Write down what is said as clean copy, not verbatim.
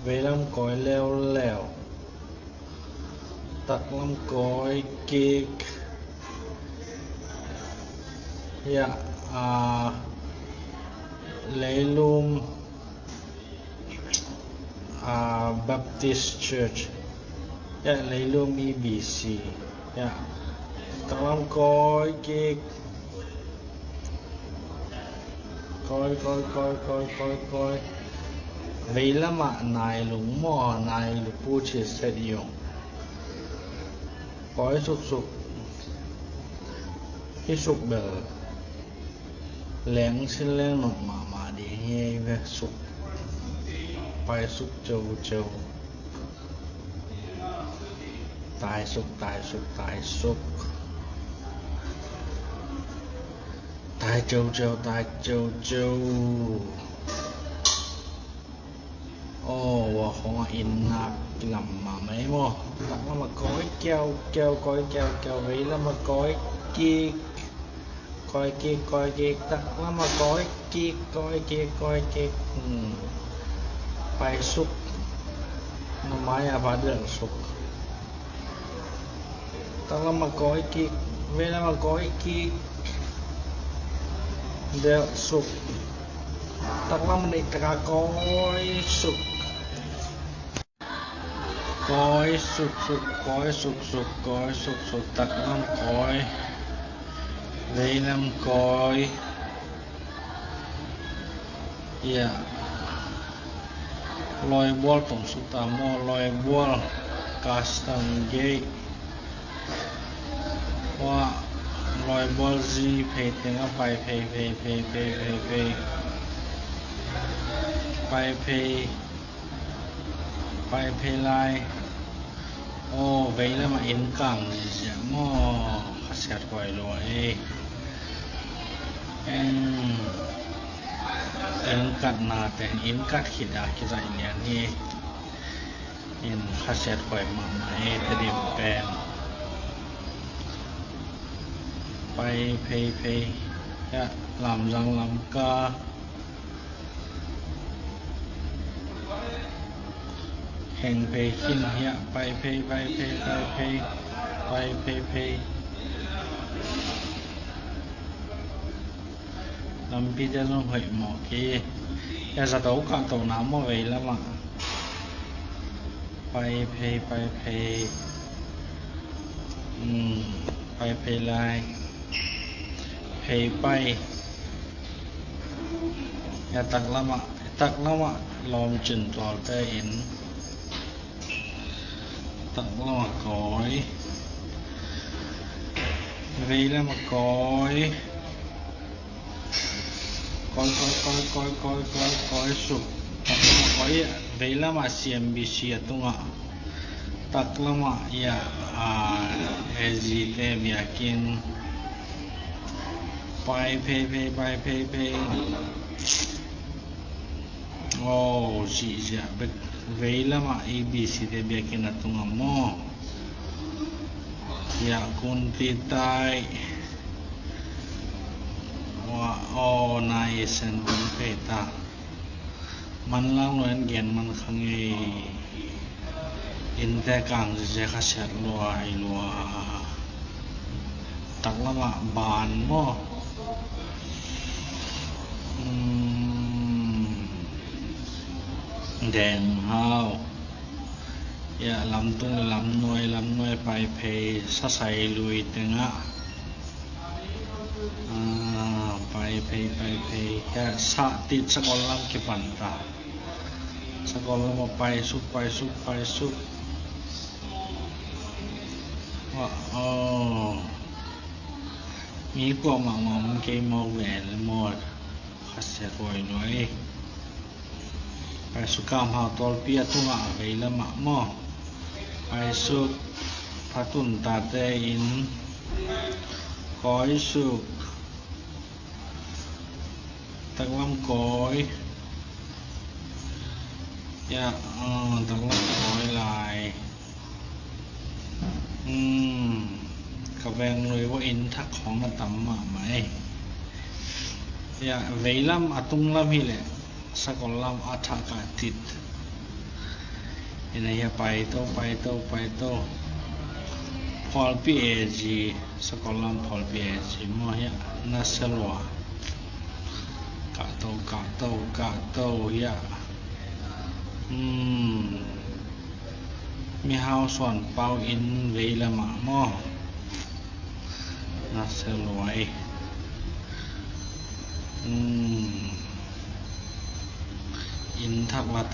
về lâm cõi leo lèo tắc lâm cõi kê ya lấy lùm Baptist Church ya lấy lùm EBC ya tắc lâm cõi kê coi vậy là mà nài lũng mò nài lục bu chỉ sẽ dùng coi sụp cái sụp bờ lén xin lén nọ mà để nghe về sụp phải sụp châu tài sụp tài châu và họ in nạp làm mà mấy mò tặng nó mà cối keo vậy là mà cối kia tặng nó mà cối kia phải sụp nó máy phải được sụp tặng nó mà cối kia vậy là mà cối kia đeo sụp tặng nó mà để cả cối sụp tắc lâm cõi lấy lâm cõi ya loi bol tong sutamo loi bol custom gate wa loi bol zi phe tenga pai phe lai vậy là mà in càng gì mò xét quay rồi in cắt nà tên in cắt khít à cái dạng này in xét quay mà này cái điểm bèn pay ya làm răng làm ca hành phê khinh hiện bay phê làm video nó hội mỏ kia ya ra đấu cả tàu nám mà vậy lắm ạ bay phê lại phê bay ya tắc lắm ạ lòm chỉnh tỏa tay in tặng là mà cõi vì là mà cõi sụp cõi vì là mà CNBC tung ạ tắc là mà ya gì thế bia kiên bay phê chị dạ bích vậy là mà ABC để biết cái nào tung mò ya kun titai wa nai sen bun peta man lang loan gen man khangi in te kang je kha set lua tak lama ban mo đèn hao ya làm tung làm nuôi phải phê sa say lùi tiếng á phải phê ya sa tít sa con lam cái bản ta sa con lam mà phải súpมีพวกหมองเกมแหวนหมดขัดเสียก่อยหน่อยไปสุกามหาตอลเปียตุงะเวลมะหม้อไปสุกพัตุนตาเตอินก้อยสุกตะลำก้อยยะตะลำก้อยลายกระแวงเลยว่าอินทักของมันต่ำมาไหมอย่าเวลาอัตุงลำฮีแหละสกอลลำอัฐกาติด hiện nayไปโตพอลพีเอจีสกอลัมพอลพีเอจีมั่วเฮียน่าเสลวกะโตเฮียมีเฮาส่วนเปาอินเวลมามั่วน่าเสลวยอินทักวัต